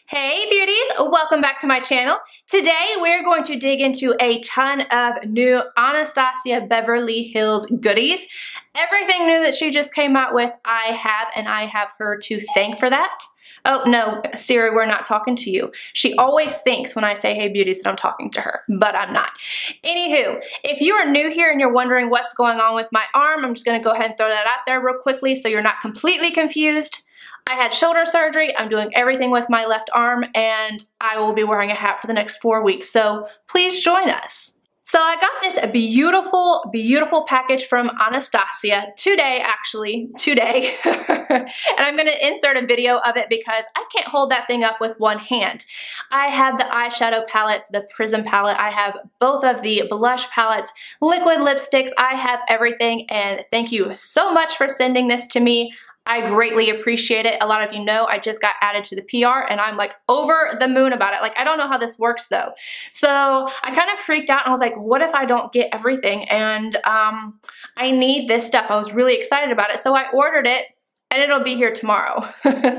Hey beauties, welcome back to my channel. Today we're going to dig into a ton of new Anastasia Beverly Hills goodies. Everything new that she just came out with I have, and I have her to thank for that. Oh no, Siri, we're not talking to you. She always thinks when I say hey beauties that I'm talking to her, but I'm not. Anywho, if you are new here and you're wondering what's going on with my arm, I'm just gonna go ahead and throw that out there real quickly so you're not completely confused. I had shoulder surgery, I'm doing everything with my left arm, and I will be wearing a hat for the next 4 weeks, so please join us. So I got this beautiful, beautiful package from Anastasia today, and I'm going to insert a video of it because I can't hold that thing up with one hand. I have the eyeshadow palette, the Prism palette, I have both of the blush palettes, liquid lipsticks, I have everything, and thank you so much for sending this to me. I greatly appreciate it. A lot of you know I just got added to the PR and I'm like over the moon about it. Like, I don't know how this works though. So I kind of freaked out and I was like, what if I don't get everything? And I need this stuff. I was really excited about it. So I ordered it and it'll be here tomorrow.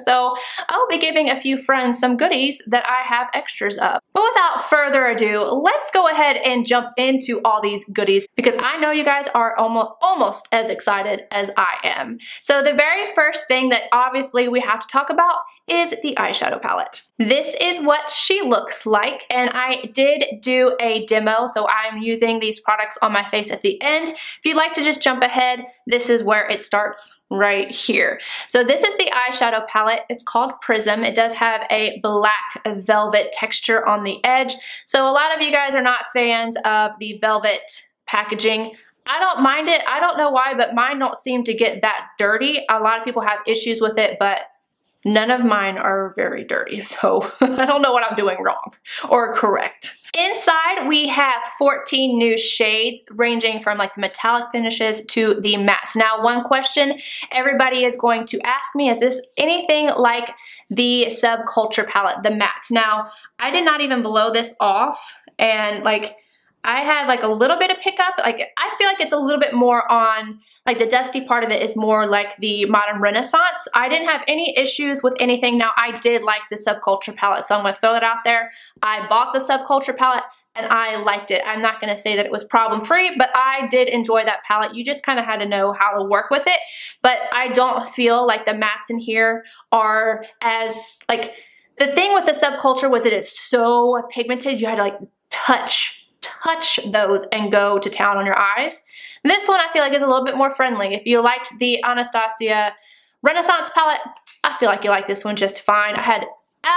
So I'll be giving a few friends some goodies that I have extras of. But without further ado, let's go ahead and jump into all these goodies because I know you guys are almost as excited as I am. So the very first thing that obviously we have to talk about is the eyeshadow palette. This is what she looks like, and I did do a demo, so I'm using these products on my face at the end. If you'd like to just jump ahead, this is where it starts right here. So this is the eyeshadow palette. It's called Prism. It does have a black velvet texture on the edge. So a lot of you guys are not fans of the velvet packaging. I don't mind it. I don't know why, but mine don't seem to get that dirty. A lot of people have issues with it, but none of mine are very dirty, so I don't know what I'm doing wrong or correct. Inside, we have 14 new shades ranging from like the metallic finishes to the mattes. Now, one question everybody is going to ask me, is this anything like the Subculture palette, the mattes? Now, I did not even blow this off, and like I had like a little bit of pickup. Like, I feel like it's a little bit more on, like the dusty part of it is more like the Modern Renaissance. I didn't have any issues with anything. Now, I did like the Subculture palette, so I'm gonna throw that out there. I bought the Subculture palette and I liked it. I'm not gonna say that it was problem-free, but I did enjoy that palette. You just kind of had to know how to work with it. But I don't feel like the mattes in here are as, like, the thing with the Subculture was it is so pigmented, you had to like touch those and go to town on your eyes. This one I feel like is a little bit more friendly. If you liked the Anastasia Renaissance palette, I feel like you like this one just fine. I had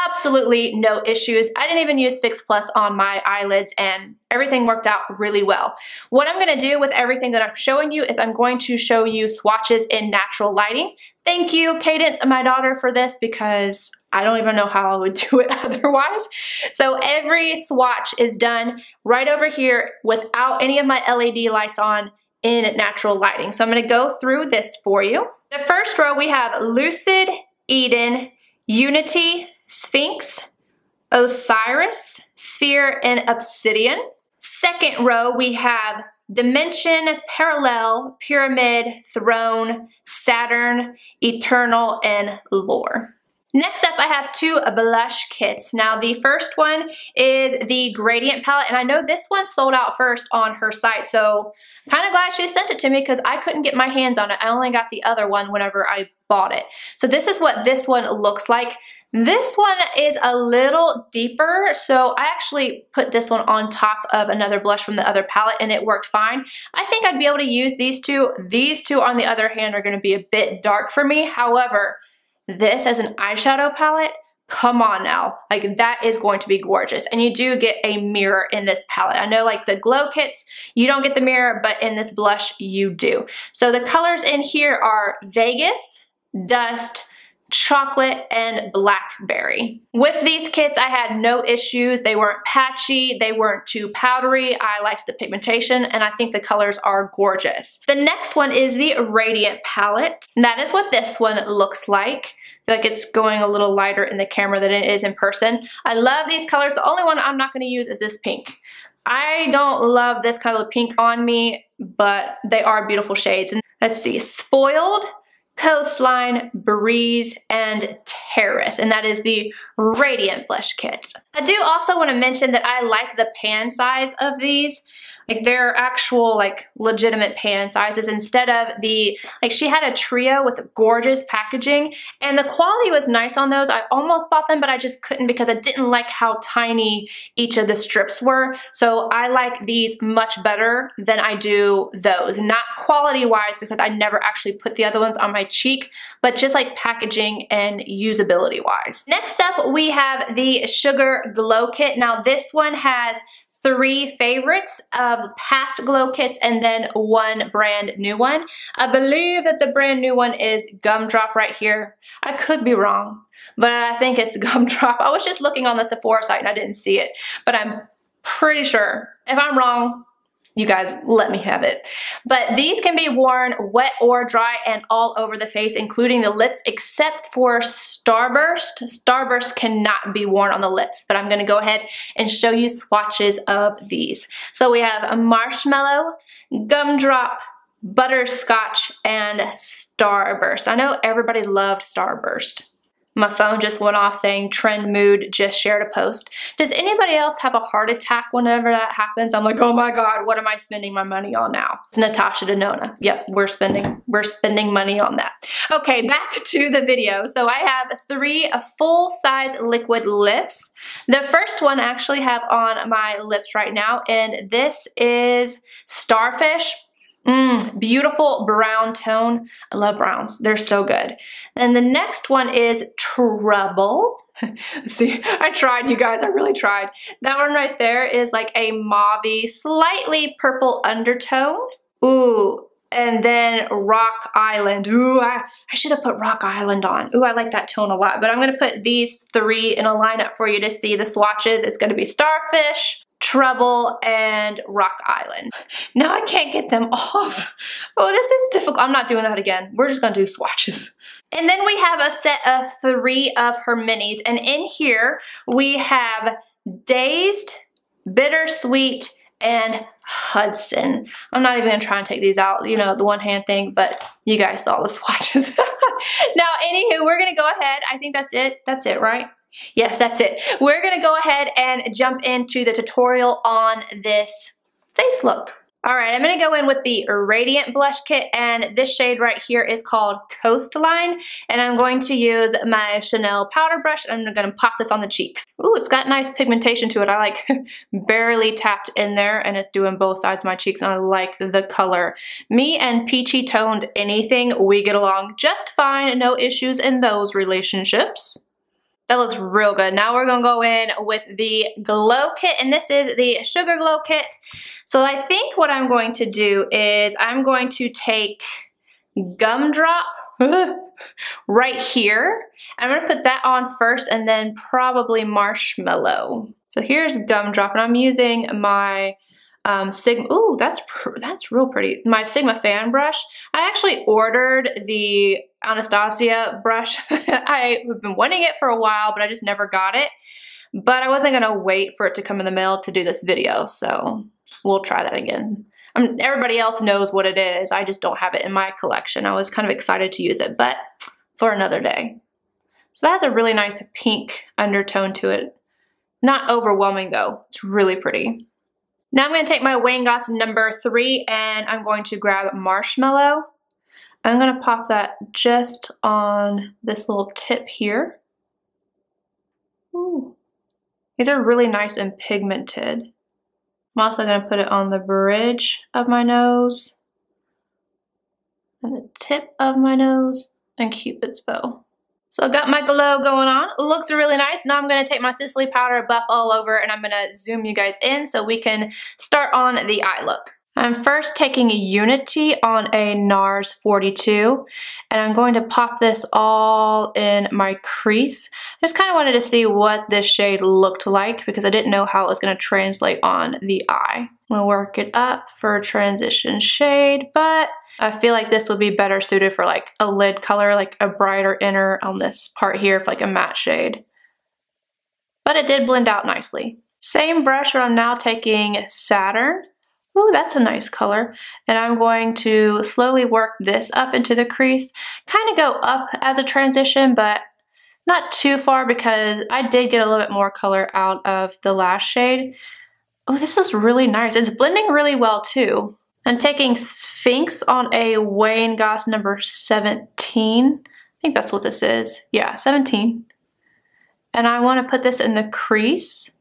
absolutely no issues. I didn't even use Fix Plus on my eyelids and everything worked out really well. What I'm gonna do with everything that I'm showing you is I'm going to show you swatches in natural lighting. Thank you, Cadence, my daughter, for this because I don't even know how I would do it otherwise. So every swatch is done right over here without any of my LED lights on in natural lighting. So I'm gonna go through this for you. The first row we have Lucid, Eden, Unity, SPHINX, Osiris, Sphere, and Obsidian. Second row we have Dimension, Parallel, Pyramid, Throne, Saturn, Eternal, and Lore. Next up, I have two blush kits. Now, the first one is the Gradient palette, and I know this one sold out first on her site, so I'm kind of glad she sent it to me because I couldn't get my hands on it. I only got the other one whenever I bought it. So this is what this one looks like. This one is a little deeper, so I actually put this one on top of another blush from the other palette and it worked fine. I think I'd be able to use these two. These two, on the other hand, are going to be a bit dark for me. However, this as an eyeshadow palette, come on now. Like, that is going to be gorgeous. And you do get a mirror in this palette. I know like the glow kits, you don't get the mirror, but in this blush, you do. So the colors in here are Vegas, Dust, Chocolate, and Blackberry. With these kits, I had no issues. They weren't patchy, they weren't too powdery. I liked the pigmentation, and I think the colors are gorgeous. The next one is the Radiant palette, and that is what this one looks like. I feel like it's going a little lighter in the camera than it is in person. I love these colors. The only one I'm not going to use is this pink. I don't love this color of pink on me, but they are beautiful shades. And let's see, Spoiled, Coastline, Breeze, and Terrace, and that is the Radiant Blush Kit. I do also want to mention that I like the pan size of these. Like they're actual like legitimate pan sizes instead of the, like she had a trio with gorgeous packaging and the quality was nice on those. I almost bought them, but I just couldn't because I didn't like how tiny each of the strips were. So I like these much better than I do those. Not quality wise because I never actually put the other ones on my cheek, but just like packaging and usability wise. Next up, we have the Sugar Glow Kit. Now this one has 3 favorites of past glow kits and then 1 brand new one. I believe that the brand new one is Gumdrop right here. I could be wrong, but I think it's Gumdrop. I was just looking on the Sephora site and I didn't see it, but I'm pretty sure. If I'm wrong, you guys let me have it. But these can be worn wet or dry and all over the face, including the lips, except for Starburst. Starburst cannot be worn on the lips, but I'm gonna go ahead and show you swatches of these. So we have a Marshmallow, Gumdrop, Butterscotch, and Starburst. I know everybody loved Starburst. My phone just went off saying Trend Mood just shared a post. Does anybody else have a heart attack whenever that happens? I'm like, oh my God, what am I spending my money on now? It's Natasha Denona. Yep, we're spending money on that. Okay, back to the video. So I have 3 full-size liquid lips. The first one I actually have on my lips right now, and this is Starfish. Beautiful brown tone. I love browns. They're so good. And the next one is Trouble. See, I tried, you guys. I really tried. That one right there is like a mauve-y, slightly purple undertone. Ooh, and then Rock Island. Ooh, I should have put Rock Island on. Ooh, I like that tone a lot. But I'm going to put these 3 in a lineup for you to see the swatches. It's going to be Starfish, Trouble, and Rock Island. Now I can't get them off. Oh, this is difficult. I'm not doing that again. We're just gonna do swatches. And then we have a set of 3 of her minis. And in here, we have Dazed, Bittersweet, and Hudson. I'm not even gonna try and take these out, you know, the one hand thing, but you guys saw the swatches. Now, anywho, we're gonna go ahead. I think that's it. That's it, right? Yes, that's it. We're gonna go ahead and jump into the tutorial on this face look. All right, I'm gonna go in with the Radiant Blush Kit, and this shade right here is called Coastline, and I'm going to use my Chanel powder brush, and I'm gonna pop this on the cheeks. Ooh, it's got nice pigmentation to it. I like barely tapped in there, and it's doing both sides of my cheeks, and I like the color. Me and peachy toned anything, we get along just fine. No issues in those relationships. That looks real good. Now we're gonna go in with the Glow Kit, and this is the Sugar Glow Kit. So I think what I'm going to do is I'm going to take Gumdrop right here. I'm gonna put that on first and then probably Marshmallow. So here's Gumdrop, and I'm using my Sigma. Ooh, that's real pretty. My Sigma fan brush. I actually ordered the Anastasia brush. I've been wanting it for a while, but I just never got it. But I wasn't gonna wait for it to come in the mail to do this video, so we'll try that again. Everybody else knows what it is. I just don't have it in my collection. I was kind of excited to use it, but for another day. So that has a really nice pink undertone to it. Not overwhelming though. It's really pretty. Now I'm going to take my Wayne Goss number 3 and I'm going to grab Marshmallow. I'm going to pop that just on this little tip here. Ooh. These are really nice and pigmented. I'm also going to put it on the bridge of my nose, and the tip of my nose, and Cupid's bow. So I got my glow going on. It looks really nice. Now I'm going to take my Sisley powder, buff all over, and I'm going to zoom you guys in so we can start on the eye look. I'm first taking Unity on a NARS 42, and I'm going to pop this all in my crease. I just kind of wanted to see what this shade looked like because I didn't know how it was going to translate on the eye. I'm going to work it up for a transition shade, but I feel like this would be better suited for like a lid color, like a brighter inner on this part here for like a matte shade. But it did blend out nicely. Same brush, but I'm now taking SATURN. Ooh, that's a nice color. And I'm going to slowly work this up into the crease. Kind of go up as a transition, but not too far because I did get a little bit more color out of the last shade. Oh, this is really nice. It's blending really well too. I'm taking SPHINX on a Wayne Goss number 17. I think that's what this is. Yeah, 17. And I want to put this in the crease.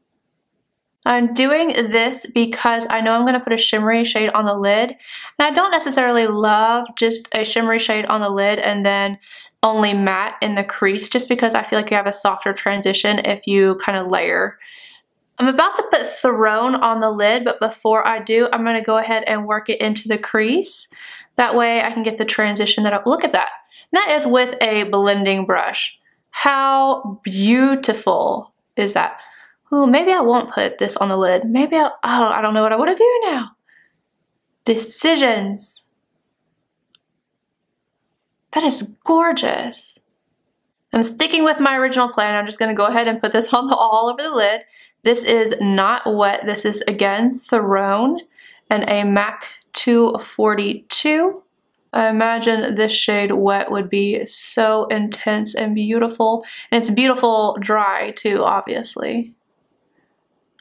I'm doing this because I know I'm going to put a shimmery shade on the lid. And I don't necessarily love just a shimmery shade on the lid and then only matte in the crease, just because I feel like you have a softer transition if you kind of layer. I'm about to put Throne on the lid, but before I do, I'm going to go ahead and work it into the crease. That way I can get the transition that look at that. And that is with a blending brush. How beautiful is that? Ooh, maybe I won't put this on the lid. Maybe I don't know what I want to do now. Decisions. That is gorgeous. I'm sticking with my original plan. I'm just going to go ahead and put this on all over the lid. This is not wet. This is, again, Throne and a MAC 242. I imagine this shade wet would be so intense and beautiful. And it's beautiful dry, too, obviously.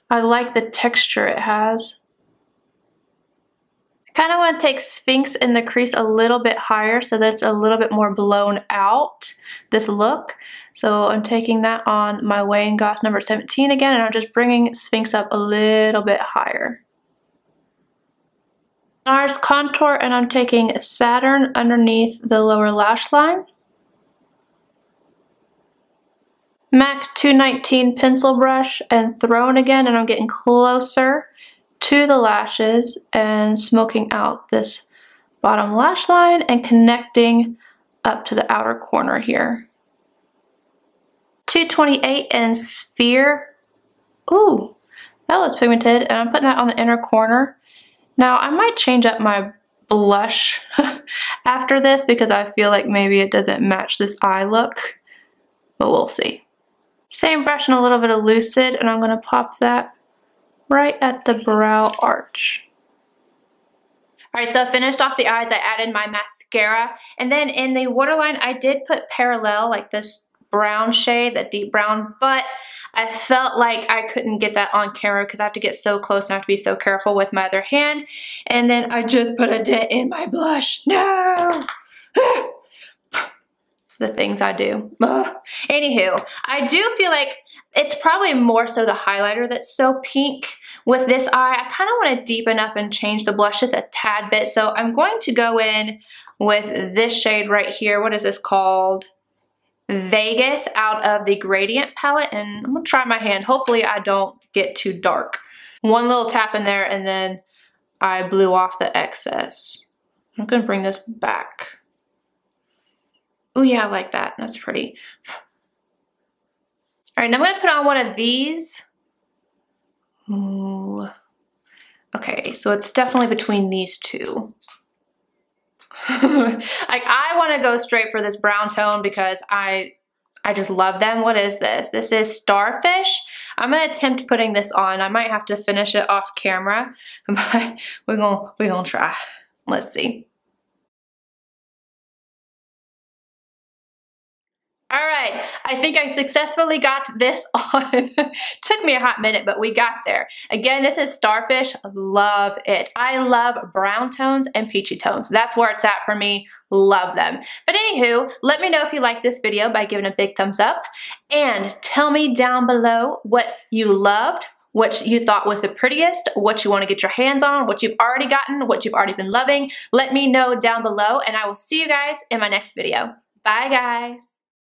I like the texture it has. I kind of want to take SPHINX in the crease a little bit higher so that it's a little bit more blown out, this look. So I'm taking that on my Wayne Goss number 17 again, and I'm just bringing SPHINX up a little bit higher. NARS contour, and I'm taking SATURN underneath the lower lash line. MAC 219 pencil brush and Throne again, and I'm getting closer to the lashes and smoking out this bottom lash line and connecting up to the outer corner here. 228 and Sphere. Ooh, that was pigmented, and I'm putting that on the inner corner. Now I might change up my blush after this because I feel like maybe it doesn't match this eye look, but we'll see. Same brush and a little bit of Lucid, and I'm going to pop that right at the brow arch. Alright, so I finished off the eyes. I added my mascara, and then in the waterline I did put Parallel, like this brown shade, that deep brown, but I felt like I couldn't get that on camera because I have to get so close and I have to be so careful with my other hand. And then I just put a dent in my blush. No! The things I do. Ugh. Anywho, I do feel like it's probably more so the highlighter that's so pink. With this eye, I kind of want to deepen up and change the blush just a tad bit. So I'm going to go in with this shade right here. What is this called? Vegas, out of the Gradient palette. And I'm going to try my hand. Hopefully I don't get too dark. One little tap in there and then I blew off the excess. I'm going to bring this back. Oh yeah, I like that. That's pretty. Alright, now I'm going to put on one of these. Ooh. Okay, so it's definitely between these two. Like, I want to go straight for this brown tone because I just love them. What is this? This is Starfish. I'm going to attempt putting this on. I might have to finish it off camera, but we're gonna try. Let's see. Alright, I think I successfully got this on. Took me a hot minute, but we got there. Again, this is Starfish. Love it. I love brown tones and peachy tones. That's where it's at for me. Love them. But anywho, let me know if you like this video by giving a big thumbs up. And tell me down below what you loved, what you thought was the prettiest, what you want to get your hands on, what you've already gotten, what you've already been loving. Let me know down below, and I will see you guys in my next video. Bye, guys.